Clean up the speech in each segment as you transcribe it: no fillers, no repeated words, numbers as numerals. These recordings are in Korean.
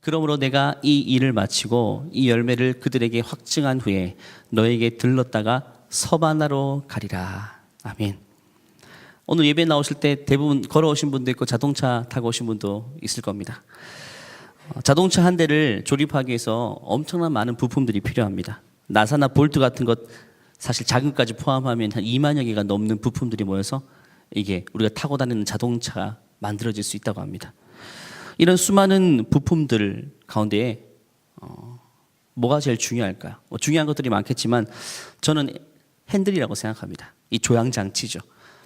그러므로 내가 이 일을 마치고 이 열매를 그들에게 확증한 후에 너에게 들렀다가 서바나로 가리라. 아멘. 오늘 예배 나오실 때 대부분 걸어오신 분도 있고 자동차 타고 오신 분도 있을 겁니다. 자동차 한 대를 조립하기 위해서 엄청난 많은 부품들이 필요합니다. 나사나 볼트 같은 것 사실 자금까지 포함하면 한 2만여 개가 넘는 부품들이 모여서 이게 우리가 타고 다니는 자동차가 만들어질 수 있다고 합니다. 이런 수많은 부품들 가운데 뭐가 제일 중요할까요? 중요한 것들이 많겠지만 저는 핸들이라고 생각합니다. 이 조향 장치죠.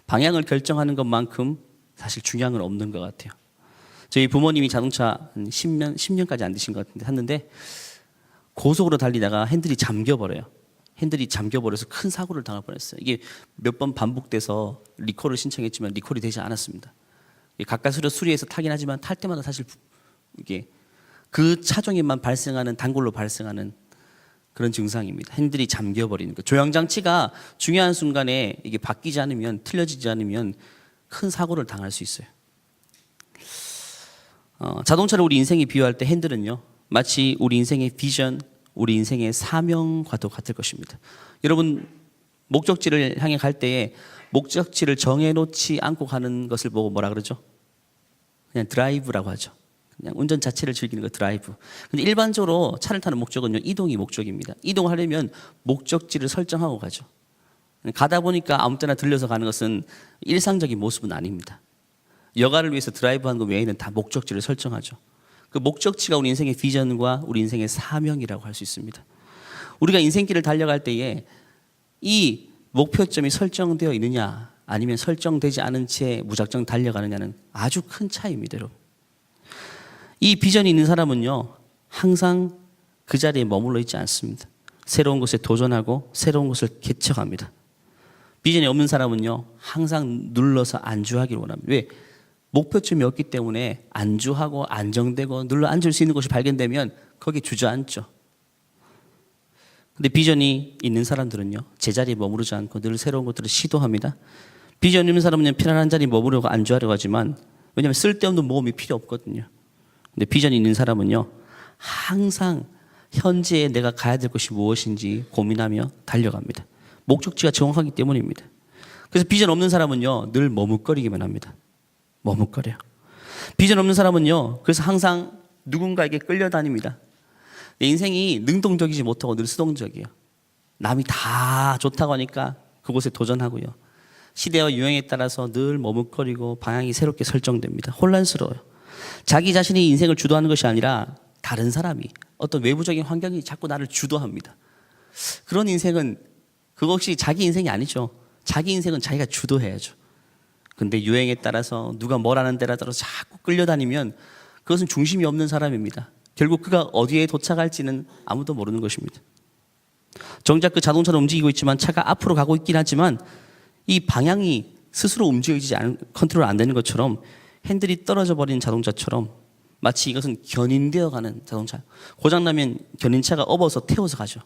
방향을 결정하는 것만큼 사실 중요한 건 없는 것 같아요. 저희 부모님이 자동차 한 10년까지 안 되신 것 같은데 샀는데 고속으로 달리다가 핸들이 잠겨버려요. 핸들이 잠겨버려서 큰 사고를 당할 뻔했어요. 이게 몇 번 반복돼서 리콜을 신청했지만 리콜이 되지 않았습니다. 가까스로 수리해서 타긴 하지만 탈 때마다 사실 이게 그 차종에만 발생하는 단골로 발생하는 그런 증상입니다. 핸들이 잠겨버리는 거. 조향 장치가 중요한 순간에 이게 바뀌지 않으면 틀려지지 않으면 큰 사고를 당할 수 있어요. 자동차를 우리 인생에 비유할 때 핸들은요 마치 우리 인생의 비전, 우리 인생의 사명과도 같을 것입니다. 여러분 목적지를 향해 갈 때에 목적지를 정해놓지 않고 가는 것을 보고 뭐라 그러죠? 그냥 드라이브라고 하죠. 그냥 운전 자체를 즐기는 거 드라이브. 근데 일반적으로 차를 타는 목적은요 이동이 목적입니다. 이동하려면 목적지를 설정하고 가죠. 가다 보니까 아무 때나 들려서 가는 것은 일상적인 모습은 아닙니다. 여가를 위해서 드라이브하는 것 외에는 다 목적지를 설정하죠. 그 목적지가 우리 인생의 비전과 우리 인생의 사명이라고 할 수 있습니다. 우리가 인생길을 달려갈 때에 이 목표점이 설정되어 있느냐 아니면 설정되지 않은 채 무작정 달려가느냐는 아주 큰 차이입니다. 여러분. 이 비전이 있는 사람은요 항상 그 자리에 머물러 있지 않습니다. 새로운 것에 도전하고 새로운 것을 개척합니다. 비전이 없는 사람은요 항상 눌러서 안주하기를 원합니다. 왜? 목표점이 없기 때문에 안주하고 안정되고 눌러 앉을 수 있는 곳이 발견되면 거기 주저앉죠. 근데 비전이 있는 사람들은요 제자리에 머무르지 않고 늘 새로운 것들을 시도합니다. 비전 있는 사람은 편안한 자리에 머무르고 안주하려고 하지만 왜냐하면 쓸데없는 모험이 필요 없거든요. 근데 비전이 있는 사람은요 항상 현재에 내가 가야 될 것이 무엇인지 고민하며 달려갑니다. 목적지가 정확하기 때문입니다. 그래서 비전 없는 사람은요 늘 머뭇거리기만 합니다. 머뭇거려요. 비전 없는 사람은요 그래서 항상 누군가에게 끌려다닙니다. 내 인생이 능동적이지 못하고 늘 수동적이에요. 남이 다 좋다고 하니까 그곳에 도전하고요. 시대와 유행에 따라서 늘 머뭇거리고 방향이 새롭게 설정됩니다. 혼란스러워요. 자기 자신이 인생을 주도하는 것이 아니라 다른 사람이 어떤 외부적인 환경이 자꾸 나를 주도합니다. 그런 인생은 그것이 자기 인생이 아니죠. 자기 인생은 자기가 주도해야죠. 근데 유행에 따라서 누가 뭘 하는 데라 따라서 자꾸 끌려다니면 그것은 중심이 없는 사람입니다. 결국 그가 어디에 도착할지는 아무도 모르는 것입니다. 정작 그 자동차는 움직이고 있지만 차가 앞으로 가고 있긴 하지만 이 방향이 스스로 움직이지 않은 컨트롤 안 되는 것처럼 핸들이 떨어져 버리는 자동차처럼 마치 이것은 견인되어 가는 자동차. 고장나면 견인차가 업어서 태워서 가죠.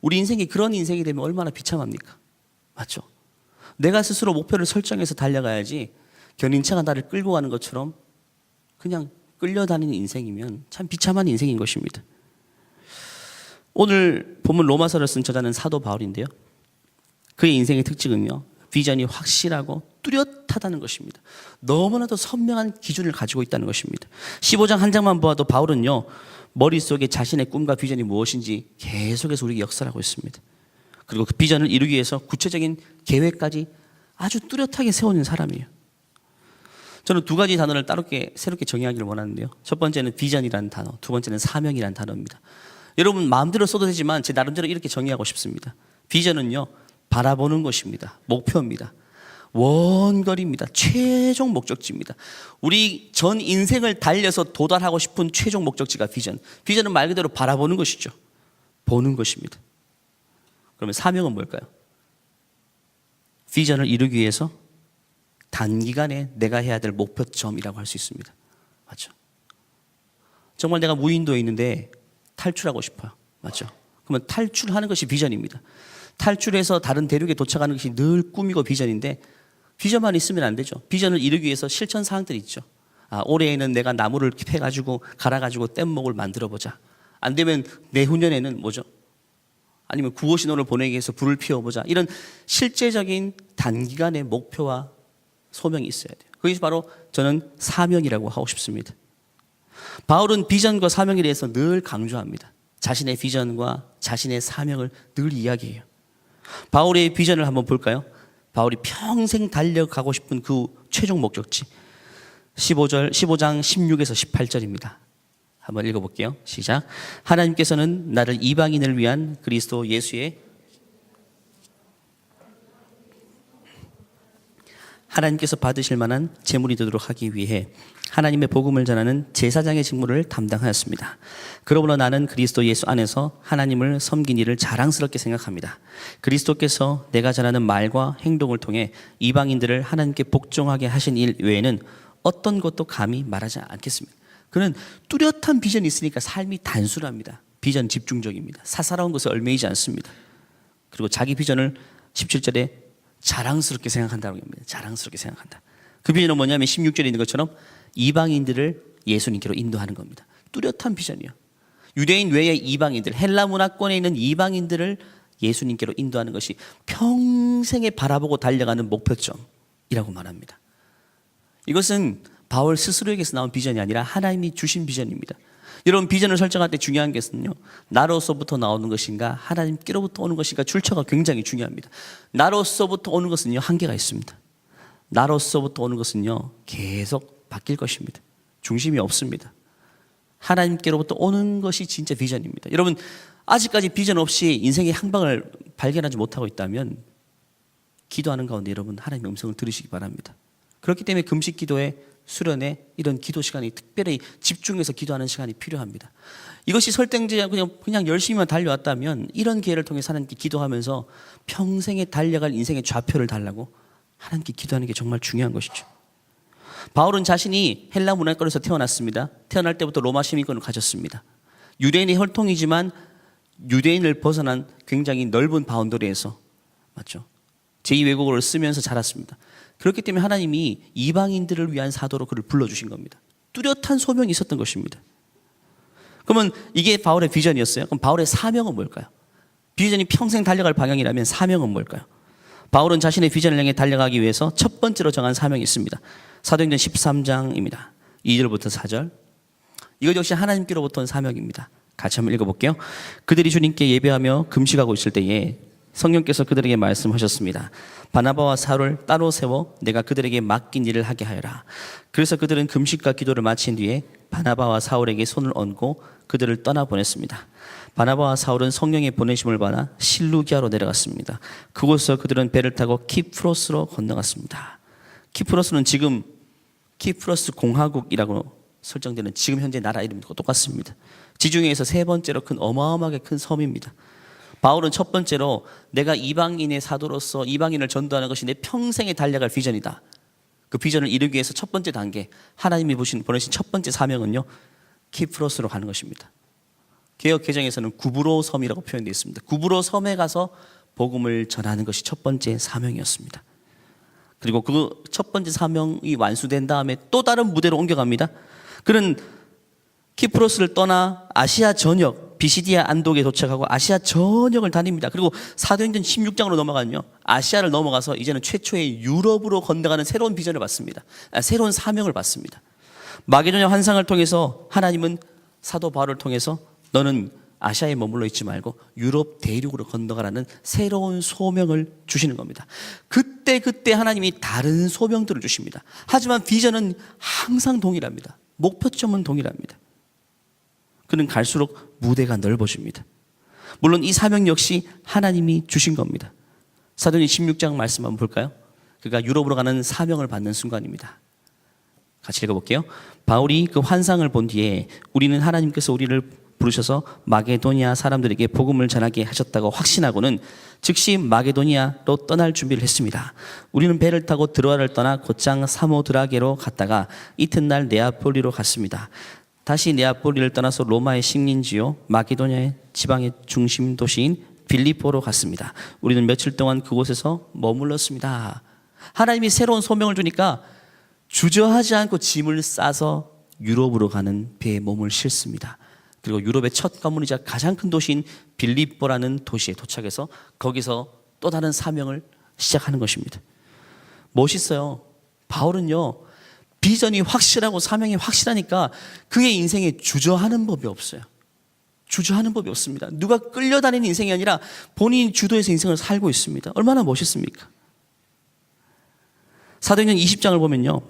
우리 인생이 그런 인생이 되면 얼마나 비참합니까? 맞죠? 내가 스스로 목표를 설정해서 달려가야지 견인차가 나를 끌고 가는 것처럼 그냥 끌려다니는 인생이면 참 비참한 인생인 것입니다. 오늘 본문 로마서를 쓴 저자는 사도 바울인데요. 그의 인생의 특징은요. 비전이 확실하고 뚜렷하다는 것입니다. 너무나도 선명한 기준을 가지고 있다는 것입니다. 15장 한 장만 보아도 바울은요. 머릿속에 자신의 꿈과 비전이 무엇인지 계속해서 우리에게 역사를 하고 있습니다. 그리고 그 비전을 이루기 위해서 구체적인 계획까지 아주 뚜렷하게 세우는 사람이에요. 저는 두 가지 단어를 새롭게 정의하기를 원하는데요. 첫 번째는 비전이라는 단어, 두 번째는 사명이라는 단어입니다. 여러분 마음대로 써도 되지만 제 나름대로 이렇게 정의하고 싶습니다. 비전은요. 바라보는 것입니다. 목표입니다. 원거리입니다. 최종 목적지입니다. 우리 전 인생을 달려서 도달하고 싶은 최종 목적지가 비전. 비전은 말 그대로 바라보는 것이죠. 보는 것입니다. 그러면 사명은 뭘까요? 비전을 이루기 위해서 단기간에 내가 해야 될 목표점이라고 할 수 있습니다. 맞죠? 정말 내가 무인도에 있는데 탈출하고 싶어요. 맞죠? 그러면 탈출하는 것이 비전입니다. 탈출해서 다른 대륙에 도착하는 것이 늘 꿈이고 비전인데 비전만 있으면 안 되죠. 비전을 이루기 위해서 실천 사항들이 있죠. 올해에는 내가 나무를 캐가지고 갈아가지고 뗏목을 만들어보자. 안 되면 내후년에는 뭐죠? 아니면 구호신호를 보내기 위해서 불을 피워보자. 이런 실제적인 단기간의 목표와 소명이 있어야 돼요. 그것이 바로 저는 사명이라고 하고 싶습니다. 바울은 비전과 사명에 대해서 늘 강조합니다. 자신의 비전과 자신의 사명을 늘 이야기해요. 바울의 비전을 한번 볼까요? 바울이 평생 달려가고 싶은 그 최종 목적지 15장 16에서 18절입니다. 한번 읽어볼게요. 시작. 하나님께서는 나를 이방인을 위한 그리스도 예수의 하나님께서 받으실 만한 제물이 되도록 하기 위해 하나님의 복음을 전하는 제사장의 직무를 담당하였습니다. 그러므로 나는 그리스도 예수 안에서 하나님을 섬긴 일을 자랑스럽게 생각합니다. 그리스도께서 내가 전하는 말과 행동을 통해 이방인들을 하나님께 복종하게 하신 일 외에는 어떤 것도 감히 말하지 않겠습니다. 그는 뚜렷한 비전이 있으니까 삶이 단순합니다. 비전 집중적입니다. 사사로운 것을 얽매이지 않습니다. 그리고 자기 비전을 17절에 자랑스럽게 생각한다고 합니다. 자랑스럽게 생각한다. 그 비전은 뭐냐면 16절에 있는 것처럼 이방인들을 예수님께로 인도하는 겁니다. 뚜렷한 비전이요. 유대인 외의 이방인들, 헬라 문화권에 있는 이방인들을 예수님께로 인도하는 것이 평생에 바라보고 달려가는 목표점이라고 말합니다. 이것은 바울 스스로에게서 나온 비전이 아니라 하나님이 주신 비전입니다. 여러분, 비전을 설정할 때 중요한 것은요, 나로서부터 나오는 것인가 하나님께로부터 오는 것인가 출처가 굉장히 중요합니다. 나로서부터 오는 것은요, 한계가 있습니다. 나로서부터 오는 것은요, 계속 바뀔 것입니다. 중심이 없습니다. 하나님께로부터 오는 것이 진짜 비전입니다. 여러분, 아직까지 비전 없이 인생의 향방을 발견하지 못하고 있다면 기도하는 가운데 여러분 하나님의 음성을 들으시기 바랍니다. 그렇기 때문에 금식 기도에 수련회 이런 기도 시간이 특별히 집중해서 기도하는 시간이 필요합니다. 이것이 설정되지 않고 그냥 열심히만 달려왔다면 이런 기회를 통해서 하나님께 기도하면서 평생에 달려갈 인생의 좌표를 달라고 하나님께 기도하는 게 정말 중요한 것이죠. 바울은 자신이 헬라 문화권에서 태어났습니다. 태어날 때부터 로마 시민권을 가졌습니다. 유대인의 혈통이지만 유대인을 벗어난 굉장히 넓은 바운더리에서 맞죠? 제2외국어를 쓰면서 자랐습니다. 그렇기 때문에 하나님이 이방인들을 위한 사도로 그를 불러주신 겁니다. 뚜렷한 소명이 있었던 것입니다. 그러면 이게 바울의 비전이었어요. 그럼 바울의 사명은 뭘까요? 비전이 평생 달려갈 방향이라면 사명은 뭘까요? 바울은 자신의 비전을 향해 달려가기 위해서 첫 번째로 정한 사명이 있습니다. 사도행전 13장입니다. 2절부터 4절. 이것 역시 하나님께로부터 온 사명입니다. 같이 한번 읽어볼게요. 그들이 주님께 예배하며 금식하고 있을 때에 성령께서 그들에게 말씀하셨습니다. 바나바와 사울을 따로 세워 내가 그들에게 맡긴 일을 하게 하여라. 그래서 그들은 금식과 기도를 마친 뒤에 바나바와 사울에게 손을 얹고 그들을 떠나보냈습니다. 바나바와 사울은 성령의 보내심을 받아 실루기아로 내려갔습니다. 그곳에서 그들은 배를 타고 키프로스로 건너갔습니다. 키프로스는 지금 키프로스 공화국이라고 설정되는 지금 현재 나라 이름과 똑같습니다. 지중해에서 세 번째로 큰 어마어마하게 큰 섬입니다. 바울은 첫 번째로 내가 이방인의 사도로서 이방인을 전도하는 것이 내 평생에 달려갈 비전이다. 그 비전을 이루기 위해서 첫 번째 단계, 하나님이 보내신 첫 번째 사명은요, 키프로스로 가는 것입니다. 개역 개정에서는 구브로 섬이라고 표현되어 있습니다. 구브로 섬에 가서 복음을 전하는 것이 첫 번째 사명이었습니다. 그리고 그 첫 번째 사명이 완수된 다음에 또 다른 무대로 옮겨갑니다. 그는 키프로스를 떠나 아시아 전역, 비시디아 안독에 도착하고 아시아 전역을 다닙니다. 그리고 사도행전 16장으로 넘어가면요, 아시아를 넘어가서 이제는 최초의 유럽으로 건너가는 새로운 비전을 받습니다. 새로운 사명을 받습니다. 마게도냐 환상을 통해서 하나님은 사도 바울을 통해서 너는 아시아에 머물러 있지 말고 유럽 대륙으로 건너가라는 새로운 소명을 주시는 겁니다. 그때 하나님이 다른 소명들을 주십니다. 하지만 비전은 항상 동일합니다. 목표점은 동일합니다. 그는 갈수록 무대가 넓어집니다. 물론 이 사명 역시 하나님이 주신 겁니다. 사도행전 16장 말씀 한번 볼까요? 그가 유럽으로 가는 사명을 받는 순간입니다. 같이 읽어볼게요. 바울이 그 환상을 본 뒤에 우리는 하나님께서 우리를 부르셔서 마게도니아 사람들에게 복음을 전하게 하셨다고 확신하고는 즉시 마게도니아로 떠날 준비를 했습니다. 우리는 배를 타고 드로아를 떠나 곧장 사모드라게로 갔다가 이튿날 네아폴리로 갔습니다. 다시 네아폴리를 떠나서 로마의 식민지요 마게도니아의 지방의 중심 도시인 빌립보로 갔습니다. 우리는 며칠 동안 그곳에서 머물렀습니다. 하나님이 새로운 소명을 주니까 주저하지 않고 짐을 싸서 유럽으로 가는 배에 몸을 싣습니다. 그리고 유럽의 첫 관문이자 가장 큰 도시인 빌립보라는 도시에 도착해서 거기서 또 다른 사명을 시작하는 것입니다. 멋있어요. 바울은요, 비전이 확실하고 사명이 확실하니까 그의 인생에 주저하는 법이 없어요. 주저하는 법이 없습니다. 누가 끌려다니는 인생이 아니라 본인이 주도해서 인생을 살고 있습니다. 얼마나 멋있습니까? 사도행전 20장을 보면요,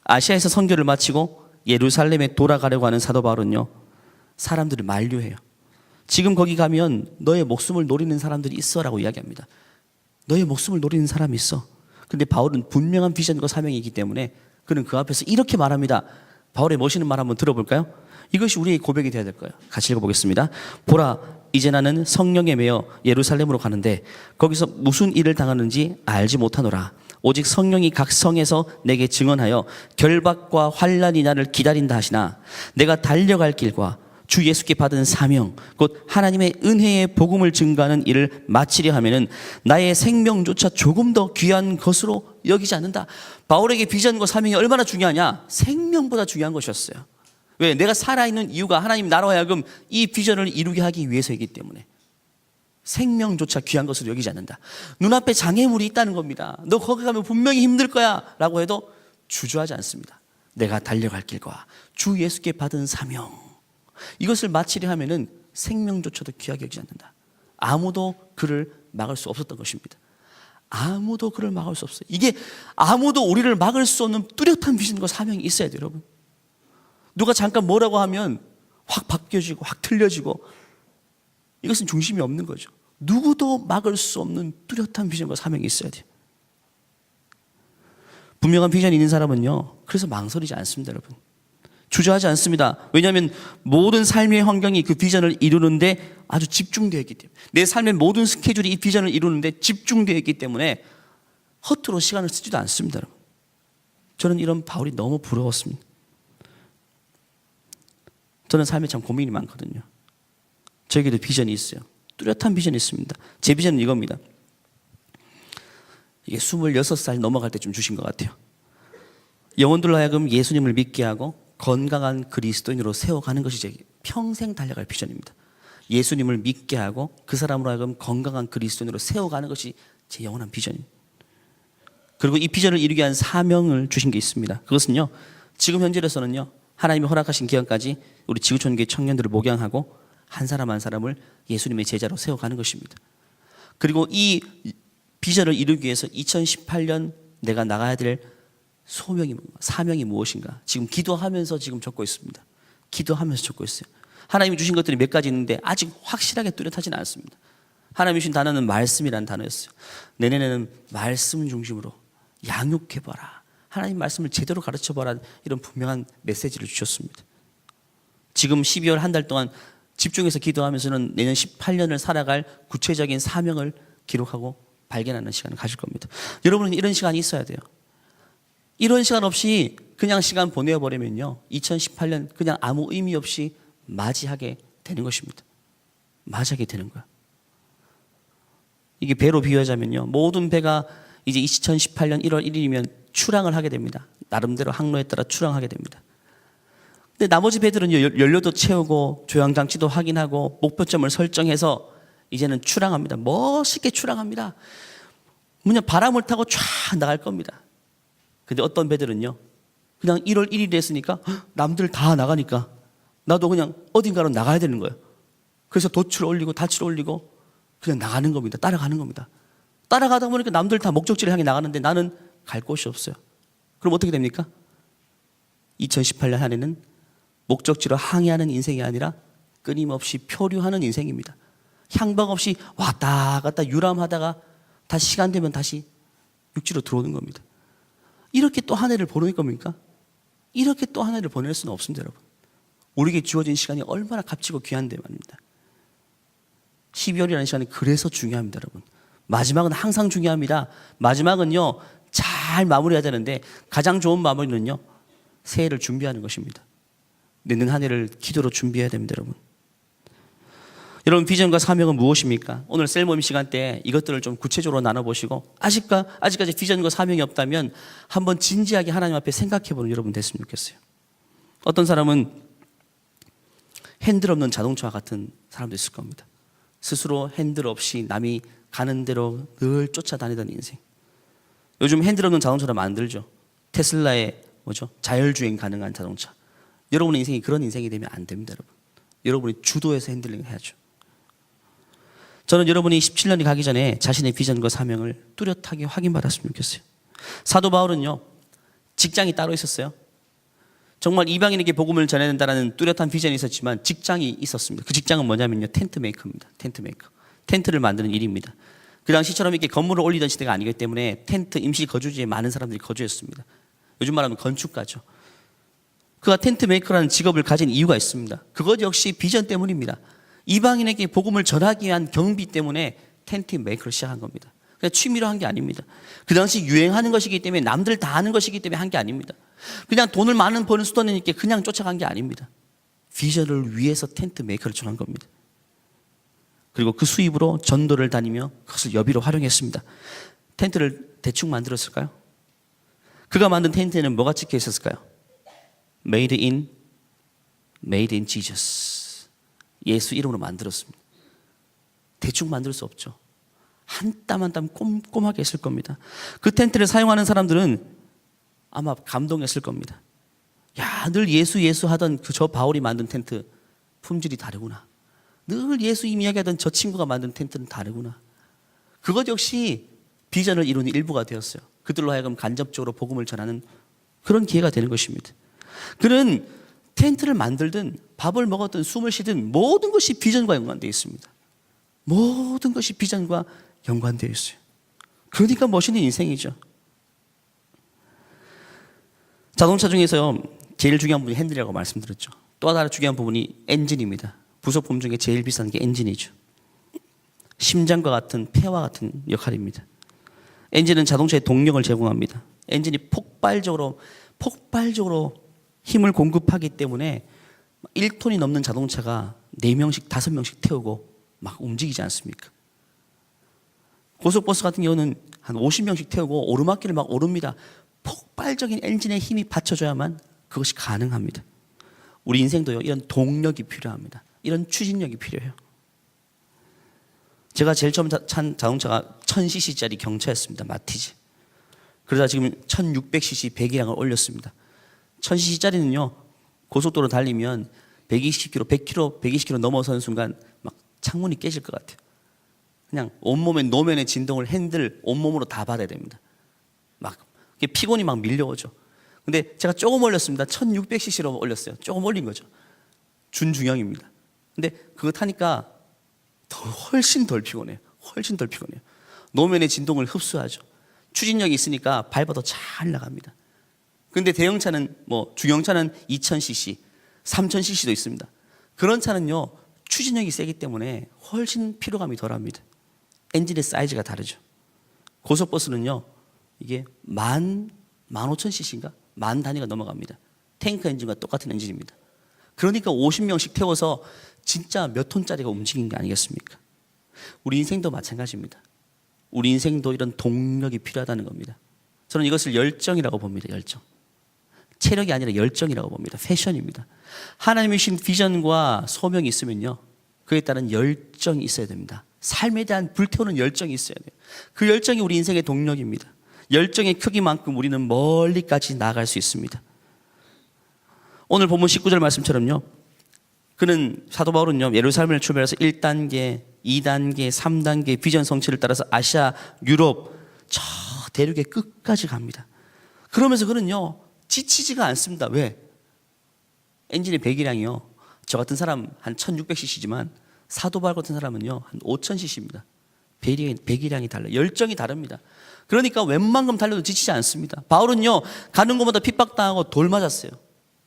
아시아에서 선교를 마치고 예루살렘에 돌아가려고 하는 사도 바울은요, 사람들을 만류해요. 지금 거기 가면 너의 목숨을 노리는 사람들이 있어라고 이야기합니다. 너의 목숨을 노리는 사람이 있어. 근데 바울은 분명한 비전과 사명이 있기 때문에 그는 그 앞에서 이렇게 말합니다. 바울의 멋있는 말 한번 들어볼까요? 이것이 우리의 고백이 되어야 될 거예요. 같이 읽어보겠습니다. 보라, 이제 나는 성령에 매여 예루살렘으로 가는데 거기서 무슨 일을 당하는지 알지 못하노라. 오직 성령이 각 성에서 내게 증언하여 결박과 환난이 나를 기다린다 하시나 내가 달려갈 길과 주 예수께 받은 사명 곧 하나님의 은혜의 복음을 증거하는 일을 마치려 하면은 나의 생명조차 조금 더 귀한 것으로 여기지 않는다. 바울에게 비전과 사명이 얼마나 중요하냐? 생명보다 중요한 것이었어요. 왜? 내가 살아있는 이유가 하나님 나로 하여금 이 비전을 이루게 하기 위해서이기 때문에 생명조차 귀한 것으로 여기지 않는다. 눈앞에 장애물이 있다는 겁니다. 너 거기 가면 분명히 힘들 거야 라고 해도 주저하지 않습니다. 내가 달려갈 길과 주 예수께 받은 사명 이것을 마치려 하면은 생명조차도 귀하게 여기지 않는다. 아무도 그를 막을 수 없었던 것입니다. 아무도 그를 막을 수 없어요. 이게 아무도 우리를 막을 수 없는 뚜렷한 비전과 사명이 있어야 돼요, 여러분. 누가 잠깐 뭐라고 하면 확 바뀌어지고 확 틀려지고 이것은 중심이 없는 거죠. 누구도 막을 수 없는 뚜렷한 비전과 사명이 있어야 돼요. 분명한 비전이 있는 사람은요, 그래서 망설이지 않습니다, 여러분. 주저하지 않습니다. 왜냐하면 모든 삶의 환경이 그 비전을 이루는데 아주 집중되어 있기 때문에, 내 삶의 모든 스케줄이 이 비전을 이루는데 집중되어 있기 때문에 허투루 시간을 쓰지도 않습니다, 여러분. 저는 이런 바울이 너무 부러웠습니다. 저는 삶에 참 고민이 많거든요. 저에게도 비전이 있어요. 뚜렷한 비전이 있습니다. 제 비전은 이겁니다. 이게 26살 넘어갈 때쯤 주신 것 같아요. 영혼들로 하여금 예수님을 믿게 하고 건강한 그리스도인으로 세워가는 것이 제 평생 달려갈 비전입니다. 예수님을 믿게 하고 그 사람으로 하여금 건강한 그리스도인으로 세워가는 것이 제 영원한 비전입니다. 그리고 이 비전을 이루기 위한 사명을 주신 게 있습니다. 그것은요, 지금 현재로서는요, 하나님이 허락하신 기간까지 우리 지구촌교회 청년들을 목양하고 한 사람 한 사람을 예수님의 제자로 세워가는 것입니다. 그리고 이 비전을 이루기 위해서 2018년 내가 나가야 될 소명이, 사명이 무엇인가? 지금 기도하면서 지금 적고 있습니다. 기도하면서 적고 있어요. 하나님이 주신 것들이 몇 가지 있는데 아직 확실하게 뚜렷하지는 않습니다. 하나님이 주신 단어는 말씀이라는 단어였어요. 내년에는 말씀 중심으로 양육해봐라. 하나님 말씀을 제대로 가르쳐봐라. 이런 분명한 메시지를 주셨습니다. 지금 12월 한 달 동안 집중해서 기도하면서는 내년 18년을 살아갈 구체적인 사명을 기록하고 발견하는 시간을 가질 겁니다. 여러분은 이런 시간이 있어야 돼요. 이런 시간 없이 그냥 시간 보내버리면요, 2018년 그냥 아무 의미 없이 맞이하게 되는 것입니다. 맞이하게 되는 거야. 이게 배로 비유하자면요, 모든 배가 이제 2018년 1월 1일이면 출항을 하게 됩니다. 나름대로 항로에 따라 출항하게 됩니다. 근데 나머지 배들은요, 연료도 채우고 조향장치도 확인하고 목표점을 설정해서 이제는 출항합니다. 멋있게 출항합니다. 그냥 바람을 타고 쫙 나갈 겁니다. 근데 어떤 배들은요, 그냥 1월 1일에 했으니까 남들 다 나가니까 나도 그냥 어딘가로 나가야 되는 거예요. 그래서 돛을 올리고 닻을 올리고 그냥 나가는 겁니다. 따라가는 겁니다. 따라가다 보니까 남들 다 목적지를 향해 나가는데 나는 갈 곳이 없어요. 그럼 어떻게 됩니까? 2018년 한 해는 목적지로 항해하는 인생이 아니라 끊임없이 표류하는 인생입니다. 향방 없이 왔다 갔다 유람하다가 다시 시간 되면 다시 육지로 들어오는 겁니다. 이렇게 또 한 해를 보낼 겁니까? 이렇게 또 한 해를 보낼 수는 없습니다, 여러분. 우리에게 주어진 시간이 얼마나 값지고 귀한데 말입니다. 12월이라는 시간이 그래서 중요합니다, 여러분. 마지막은 항상 중요합니다. 마지막은요, 잘 마무리해야 되는데 가장 좋은 마무리는요, 새해를 준비하는 것입니다. 내년 한 해를 기도로 준비해야 됩니다, 여러분. 여러분, 비전과 사명은 무엇입니까? 오늘 셀 모임 시간 때 이것들을 좀 구체적으로 나눠보시고 아직까지 비전과 사명이 없다면 한번 진지하게 하나님 앞에 생각해보는 여러분 됐으면 좋겠어요. 어떤 사람은 핸들 없는 자동차와 같은 사람도 있을 겁니다. 스스로 핸들 없이 남이 가는 대로 늘 쫓아다니던 인생. 요즘 핸들 없는 자동차를 만들죠. 테슬라의 자율주행 가능한 자동차. 여러분의 인생이 그런 인생이 되면 안 됩니다, 여러분. 여러분이 주도해서 핸들링을 해야죠. 저는 여러분이 17년이 가기 전에 자신의 비전과 사명을 뚜렷하게 확인받았으면 좋겠어요. 사도 바울은요, 직장이 따로 있었어요. 정말 이방인에게 복음을 전해야 된다는 뚜렷한 비전이 있었지만 직장이 있었습니다. 그 직장은 뭐냐면요, 텐트 메이커입니다. 텐트 메이커. 텐트를 만드는 일입니다. 그 당시처럼 이렇게 건물을 올리던 시대가 아니기 때문에 텐트 임시 거주지에 많은 사람들이 거주했습니다. 요즘 말하면 건축가죠. 그가 텐트 메이커라는 직업을 가진 이유가 있습니다. 그것 역시 비전 때문입니다. 이방인에게 복음을 전하기 위한 경비 때문에 텐트 메이커를 시작한 겁니다. 그냥 취미로 한 게 아닙니다. 그 당시 유행하는 것이기 때문에, 남들 다 하는 것이기 때문에 한 게 아닙니다. 그냥 돈을 많은 버는 수단이니까 그냥 쫓아간 게 아닙니다. 비전을 위해서 텐트 메이커를 정한 겁니다. 그리고 그 수입으로 전도를 다니며 그것을 여비로 활용했습니다. 텐트를 대충 만들었을까요? 그가 만든 텐트에는 뭐가 찍혀 있었을까요? Made in Jesus. 예수 이름으로 만들었습니다. 대충 만들 수 없죠. 한 땀 한 땀 꼼꼼하게 했을 겁니다. 그 텐트를 사용하는 사람들은 아마 감동했을 겁니다. 야, 늘 예수 하던 저 바울이 만든 텐트 품질이 다르구나. 늘 예수님 이야기하던 저 친구가 만든 텐트는 다르구나. 그것 역시 비전을 이루는 일부가 되었어요. 그들로 하여금 간접적으로 복음을 전하는 그런 기회가 되는 것입니다. 그는 텐트를 만들든 밥을 먹었든 숨을 쉬든 모든 것이 비전과 연관되어 있습니다. 모든 것이 비전과 연관되어 있어요. 그러니까 멋있는 인생이죠. 자동차 중에서 제일 중요한 부분이 핸들이라고 말씀드렸죠. 또 하나 중요한 부분이 엔진입니다. 부속품 중에 제일 비싼 게 엔진이죠. 심장과 같은 폐와 같은 역할입니다. 엔진은 자동차의 동력을 제공합니다. 엔진이 폭발적으로 힘을 공급하기 때문에 1톤이 넘는 자동차가 4명씩 5명씩 태우고 막 움직이지 않습니까? 고속버스 같은 경우는 한 50명씩 태우고 오르막길을 막 오릅니다. 폭발적인 엔진의 힘이 받쳐줘야만 그것이 가능합니다. 우리 인생도요, 이런 동력이 필요합니다. 이런 추진력이 필요해요. 제가 제일 처음 찬 자동차가 1000cc짜리 경차였습니다. 마티즈. 그러다 지금 1600cc 배기량을 올렸습니다. 1000cc짜리는요, 고속도로 달리면 120km, 100km, 120km 넘어서는 순간 막 창문이 깨질 것 같아요. 그냥 온몸의 노면의 진동을 핸들 온몸으로 다 받아야 됩니다. 막 피곤이 막 밀려오죠. 근데 제가 조금 올렸습니다. 1600cc로 올렸어요. 조금 올린 거죠. 준중형입니다. 근데 그거 타니까 훨씬 덜 피곤해요. 훨씬 덜 피곤해요. 노면의 진동을 흡수하죠. 추진력이 있으니까 밟아도 잘 나갑니다. 근데 대형차는 중형차는 2000cc, 3000cc도 있습니다. 그런 차는요, 추진력이 세기 때문에 훨씬 피로감이 덜합니다. 엔진의 사이즈가 다르죠. 고속버스는요, 이게 15,000cc인가? 만 단위가 넘어갑니다. 탱크 엔진과 똑같은 엔진입니다. 그러니까 50명씩 태워서 진짜 몇 톤짜리가 움직인 게 아니겠습니까? 우리 인생도 마찬가지입니다. 우리 인생도 이런 동력이 필요하다는 겁니다. 저는 이것을 열정이라고 봅니다. 열정. 체력이 아니라 열정이라고 봅니다. 패션입니다. 하나님이 주신 비전과 소명이 있으면요, 그에 따른 열정이 있어야 됩니다. 삶에 대한 불태우는 열정이 있어야 돼요. 그 열정이 우리 인생의 동력입니다. 열정의 크기만큼 우리는 멀리까지 나아갈 수 있습니다. 오늘 본문 19절 말씀처럼요, 사도 바울은요, 예루살렘을 출발해서 1단계, 2단계, 3단계 비전 성취를 따라서 아시아, 유럽, 저 대륙의 끝까지 갑니다. 그러면서 그는요, 지치지가 않습니다. 왜? 엔진의 배기량이요, 저 같은 사람 한 1600cc지만 사도 바울 같은 사람은요, 한 5000cc입니다. 배기량이 달라요. 열정이 다릅니다. 그러니까 웬만큼 달려도 지치지 않습니다. 바울은요, 가는 곳마다 핍박당하고 돌 맞았어요.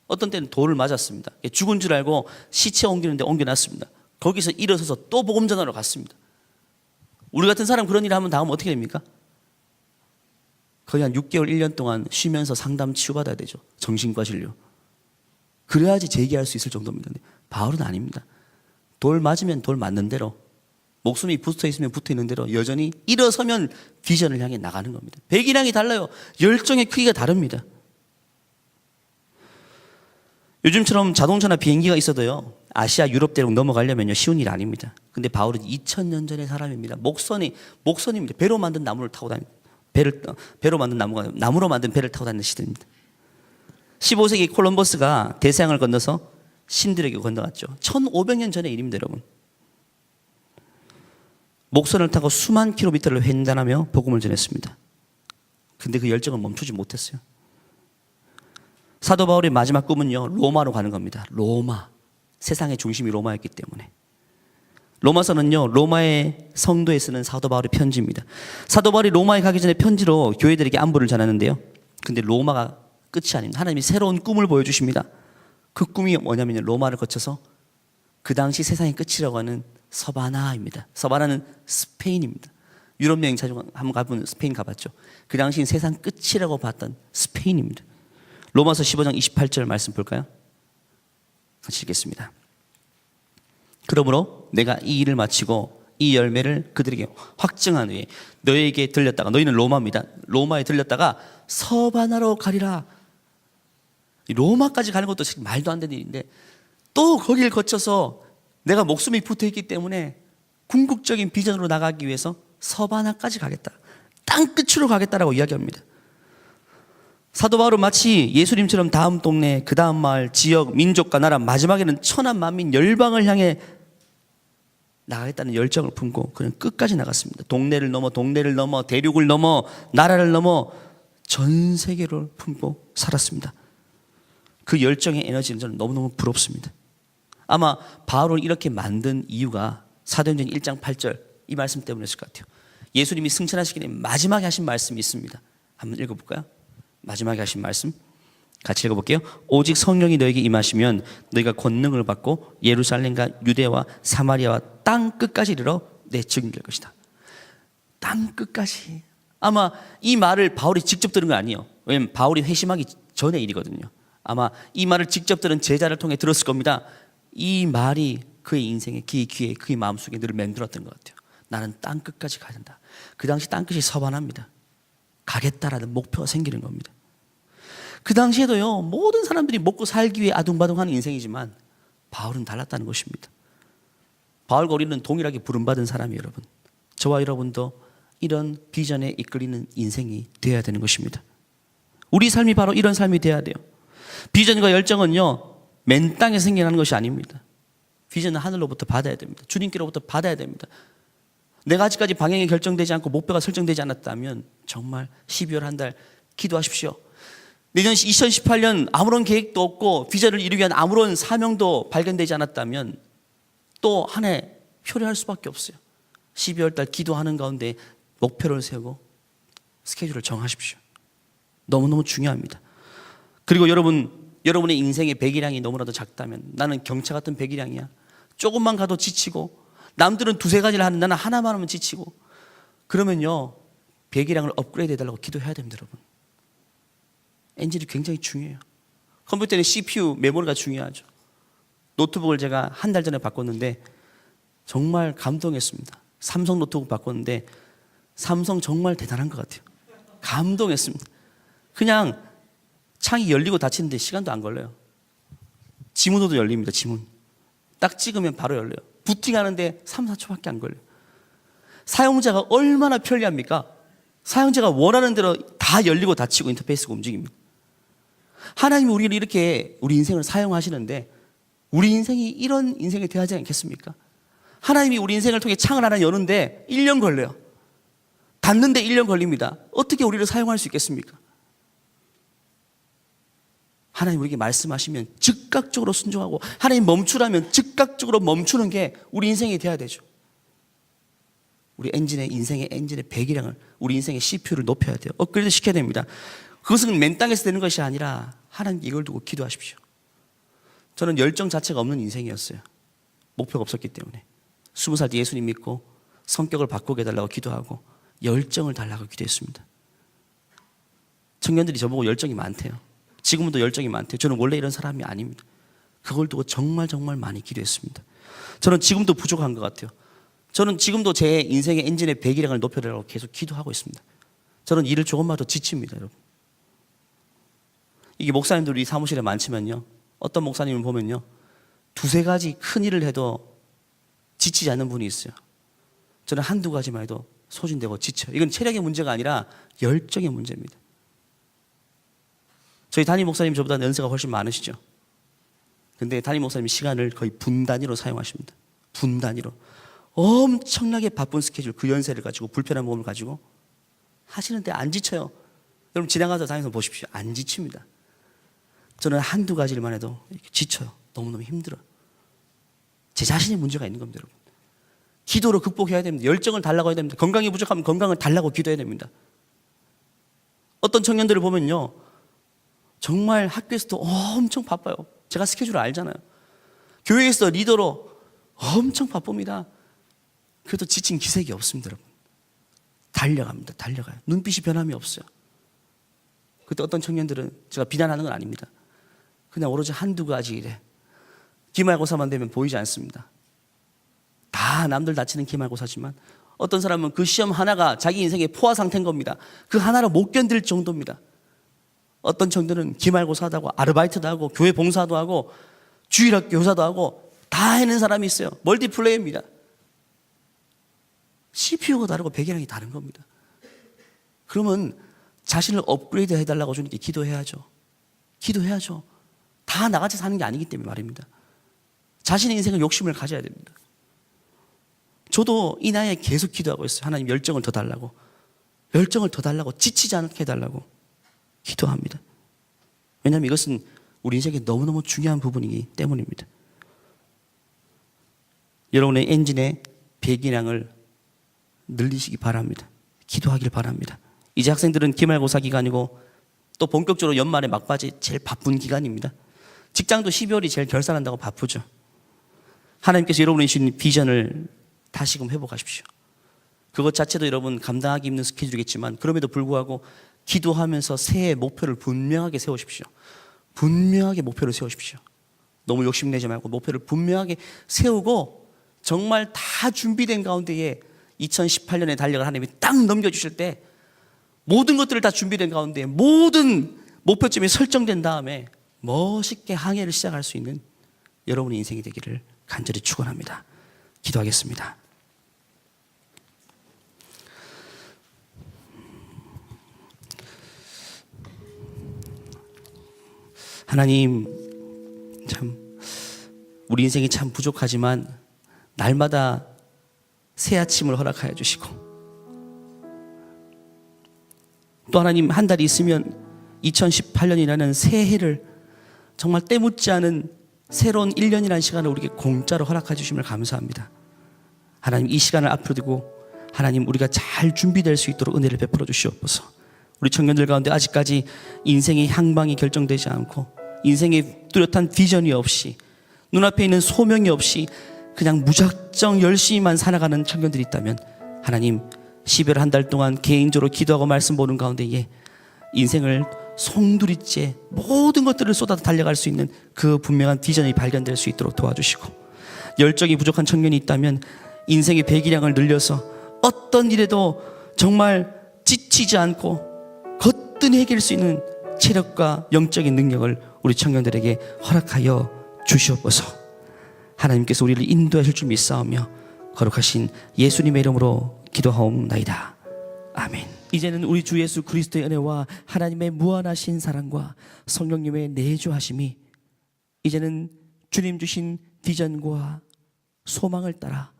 어떤 때는 돌을 맞았습니다. 죽은 줄 알고 시체 옮기는데 옮겨놨습니다. 거기서 일어서서 또 복음 전하러 갔습니다. 우리 같은 사람 그런 일을 하면 다음 어떻게 됩니까? 거의 한 6개월, 1년 동안 쉬면서 상담 치유받아야 되죠. 정신과 진료. 그래야지 재기할 수 있을 정도입니다. 바울은 아닙니다. 돌 맞으면 돌 맞는 대로, 목숨이 붙어 있으면 붙어 있는 대로 여전히 일어서면 비전을 향해 나가는 겁니다. 배기량이 달라요. 열정의 크기가 다릅니다. 요즘처럼 자동차나 비행기가 있어도요, 아시아, 유럽 대륙 넘어가려면요 쉬운 일 아닙니다. 근데 바울은 2000년 전의 사람입니다. 목선입니다. 배로 만든 나무를 타고 다니는, 배로 만든 나무로 만든 배를 타고 다니는 시대입니다. 15세기 콜럼버스가 대서양을 건너서 신들에게 건너갔죠. 1500년 전의 일입니다, 여러분. 목선을 타고 수만 킬로미터를 횡단하며 복음을 전했습니다. 근데 그 열정을 멈추지 못했어요. 사도 바울의 마지막 꿈은요, 로마로 가는 겁니다. 로마. 세상의 중심이 로마였기 때문에. 로마서는요, 로마의 성도에 쓰는 사도 바울의 편지입니다. 사도 바울이 로마에 가기 전에 편지로 교회들에게 안부를 전하는데요. 근데 로마가 끝이 아닙니다. 하나님이 새로운 꿈을 보여주십니다. 그 꿈이 뭐냐면요, 로마를 거쳐서 그 당시 세상의 끝이라고 하는 서바나입니다. 서바나는 스페인입니다. 유럽 여행 자주 한번 가본 스페인 가봤죠. 그 당시엔 세상 끝이라고 봤던 스페인입니다. 로마서 15장 28절 말씀 볼까요? 같이 읽겠습니다. 그러므로 내가 이 일을 마치고 이 열매를 그들에게 확증한 후에 너에게 들렸다가, 너희는 로마입니다. 로마에 들렸다가 서바나로 가리라. 로마까지 가는 것도 말도 안 되는 일인데 또 거기를 거쳐서 내가 목숨이 붙어있기 때문에 궁극적인 비전으로 나가기 위해서 서바나까지 가겠다, 땅 끝으로 가겠다라고 이야기합니다. 사도 바울은 마치 예수님처럼 다음 동네, 그 다음 마을, 지역, 민족과 나라, 마지막에는 천한 만민 열방을 향해 나가겠다는 열정을 품고 그는 끝까지 나갔습니다. 동네를 넘어 대륙을 넘어 나라를 넘어 전 세계를 품고 살았습니다. 그 열정의 에너지는 저는 너무너무 부럽습니다. 아마 바울을 이렇게 만든 이유가 사도행전 1장 8절 이 말씀 때문이었을 것 같아요. 예수님이 승천하시기 전에 마지막에 하신 말씀이 있습니다. 한번 읽어볼까요? 마지막에 하신 말씀 같이 읽어볼게요. 오직 성령이 너에게 임하시면 너희가 권능을 받고 예루살렘과 유대와 사마리아와 땅 끝까지 이르러 내 증인 될 것이다. 땅 끝까지. 아마 이 말을 바울이 직접 들은 거 아니에요. 왜냐하면 바울이 회심하기 전의 일이거든요. 아마 이 말을 직접 들은 제자를 통해 들었을 겁니다. 이 말이 그의 인생에, 그의 귀에, 그의 마음속에 늘 맴돌았던 것 같아요. 나는 땅 끝까지 가야 된다. 그 당시 땅 끝이 서바나입니다. 가겠다라는 목표가 생기는 겁니다. 그 당시에도요, 모든 사람들이 먹고 살기 위해 아둥바둥하는 인생이지만 바울은 달랐다는 것입니다. 바울과 우리는 동일하게 부름받은 사람이에요, 여러분. 저와 여러분도 이런 비전에 이끌리는 인생이 되어야 되는 것입니다. 우리 삶이 바로 이런 삶이 되어야 돼요. 비전과 열정은요, 맨 땅에 생겨나는 것이 아닙니다. 비전은 하늘로부터 받아야 됩니다. 주님께로부터 받아야 됩니다. 내가 아직까지 방향이 결정되지 않고 목표가 설정되지 않았다면 정말 12월 한 달 기도하십시오. 내년 2018년 아무런 계획도 없고 비전을 이루기 위한 아무런 사명도 발견되지 않았다면 또 한 해 표류할 수밖에 없어요. 12월 달 기도하는 가운데 목표를 세우고 스케줄을 정하십시오. 너무너무 중요합니다. 그리고 여러분의 인생의 배기량이 너무나도 작다면, 나는 경차 같은 배기량이야, 조금만 가도 지치고 남들은 두세 가지를 하는 나는 하나만 하면 지치고, 그러면요 배기량을 업그레이드 해달라고 기도해야 됩니다. 여러분, 엔진이 굉장히 중요해요. 컴퓨터는 CPU, 메모리가 중요하죠. 노트북을 제가 한 달 전에 바꿨는데 정말 감동했습니다. 삼성 노트북 바꿨는데 삼성 정말 대단한 것 같아요. 감동했습니다. 그냥 창이 열리고 닫히는데 시간도 안 걸려요. 지문으로도 열립니다. 지문 딱 찍으면 바로 열려요. 부팅하는데 3, 4초밖에 안 걸려요. 사용자가 얼마나 편리합니까? 사용자가 원하는 대로 다 열리고 닫히고 인터페이스가 움직입니다. 하나님이 우리를 이렇게 우리 인생을 사용하시는데 우리 인생이 이런 인생이 되어야 하지 않겠습니까? 하나님이 우리 인생을 통해 창을 하나 여는데 1년 걸려요. 닫는데 1년 걸립니다. 어떻게 우리를 사용할 수 있겠습니까? 하나님 우리에게 말씀하시면 즉각적으로 순종하고, 하나님 멈추라면 즉각적으로 멈추는 게 우리 인생이 돼야 되죠. 우리 인생의 엔진의 배기량을, 우리 인생의 CPU를 높여야 돼요. 업그레이드 시켜야 됩니다. 그것은 맨 땅에서 되는 것이 아니라 하나님께 이걸 두고 기도하십시오. 저는 열정 자체가 없는 인생이었어요. 목표가 없었기 때문에 20살 때 예수님 믿고 성격을 바꾸게 해달라고 기도하고 열정을 달라고 기도했습니다. 청년들이 저보고 열정이 많대요. 지금도 열정이 많대요. 저는 원래 이런 사람이 아닙니다. 그걸 두고 정말 많이 기도했습니다. 저는 지금도 부족한 것 같아요. 저는 지금도 제 인생의 엔진의 배기량을 높여달라고 계속 기도하고 있습니다. 저는 일을 조금만 더 지칩니다, 여러분. 이게 목사님들이 사무실에 많지만요, 어떤 목사님을 보면요, 두세 가지 큰 일을 해도 지치지 않는 분이 있어요. 저는 한두 가지만 해도 소진되고 지쳐요. 이건 체력의 문제가 아니라 열정의 문제입니다. 저희 담임 목사님 저보다 연세가 훨씬 많으시죠. 근데 담임 목사님 시간을 거의 분 단위로 사용하십니다. 분 단위로. 엄청나게 바쁜 스케줄, 그 연세를 가지고 불편한 몸을 가지고 하시는데 안 지쳐요. 여러분 지나가서 다니면서 보십시오. 안 지칩니다. 저는 한두 가지만 해도 이렇게 지쳐요. 너무너무 힘들어요. 제 자신의 문제가 있는 겁니다, 여러분. 기도로 극복해야 됩니다. 열정을 달라고 해야 됩니다. 건강이 부족하면 건강을 달라고 기도해야 됩니다. 어떤 청년들을 보면요, 정말 학교에서도 엄청 바빠요. 제가 스케줄을 알잖아요. 교회에서 리더로 엄청 바쁩니다. 그래도 지친 기색이 없습니다, 여러분. 달려갑니다. 달려가요. 눈빛이 변함이 없어요. 그때 어떤 청년들은, 제가 비난하는 건 아닙니다, 그냥 오로지 한두 가지 일에 기말고사만 되면 보이지 않습니다. 다 남들 다치는 기말고사지만 어떤 사람은 그 시험 하나가 자기 인생의 포화 상태인 겁니다. 그 하나로 못 견딜 정도입니다. 어떤 청년들은 기말고사도 하고 아르바이트도 하고 교회 봉사도 하고 주일학교 교사도 하고 다 해낸 사람이 있어요. 멀티플레이입니다. CPU가 다르고 배경이 다른 겁니다. 그러면 자신을 업그레이드 해달라고 주님께 기도해야죠. 기도해야죠. 다 나같이 사는 게 아니기 때문에 말입니다. 자신의 인생의 욕심을 가져야 됩니다. 저도 이 나이에 계속 기도하고 있어요. 하나님 열정을 더 달라고, 열정을 더 달라고, 지치지 않게 해달라고 기도합니다. 왜냐하면 이것은 우리 인생에 너무너무 중요한 부분이기 때문입니다. 여러분의 엔진의 배기량을 늘리시기 바랍니다. 기도하길 바랍니다. 이제 학생들은 기말고사 기간이고 또 본격적으로 연말에 막바지 제일 바쁜 기간입니다. 직장도 12월이 제일 결산한다고 바쁘죠. 하나님께서 여러분이 주신 비전을 다시금 회복하십시오. 그것 자체도 여러분 감당하기 힘든 스케줄이겠지만 그럼에도 불구하고 기도하면서 새해 목표를 분명하게 세우십시오. 분명하게 목표를 세우십시오. 너무 욕심내지 말고 목표를 분명하게 세우고 정말 다 준비된 가운데에 2018년의 달력을 하나님이 딱 넘겨주실 때 모든 것들을 다 준비된 가운데 모든 목표점이 설정된 다음에 멋있게 항해를 시작할 수 있는 여러분의 인생이 되기를 간절히 축원합니다. 기도하겠습니다. 하나님, 참 우리 인생이 참 부족하지만 날마다 새 아침을 허락하여 주시고 또 하나님 한 달이 있으면 2018년이라는 새해를 정말 때묻지 않은 새로운 1년이라는 시간을 우리에게 공짜로 허락해 주심을 감사합니다. 하나님 이 시간을 앞으로 두고 하나님 우리가 잘 준비될 수 있도록 은혜를 베풀어 주시옵소서. 우리 청년들 가운데 아직까지 인생의 향방이 결정되지 않고 인생의 뚜렷한 비전이 없이 눈앞에 있는 소명이 없이 그냥 무작정 열심히만 살아가는 청년들이 있다면 하나님 12월 한 달 동안 개인적으로 기도하고 말씀 보는 가운데에 인생을 송두리째 모든 것들을 쏟아 달려갈 수 있는 그 분명한 비전이 발견될 수 있도록 도와주시고 열정이 부족한 청년이 있다면 인생의 배기량을 늘려서 어떤 일에도 정말 지치지 않고 거뜬히 해결할 수 있는 체력과 영적인 능력을 우리 청년들에게 허락하여 주시옵소서. 하나님께서 우리를 인도하실 줄 믿사오며 거룩하신 예수님의 이름으로 기도하옵나이다. 아멘. 이제는 우리 주 예수 그리스도의 은혜와 하나님의 무한하신 사랑과 성령님의 내주하심이 이제는 주님 주신 비전과 소망을 따라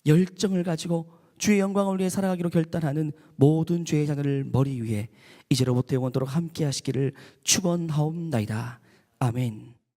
열정을 가지고 주의 영광을 위해 살아가기로 결단하는 모든 죄의 자녀를 머리 위에 이제로부터 영원토록 함께 하시기를 축원하옵나이다. 아멘.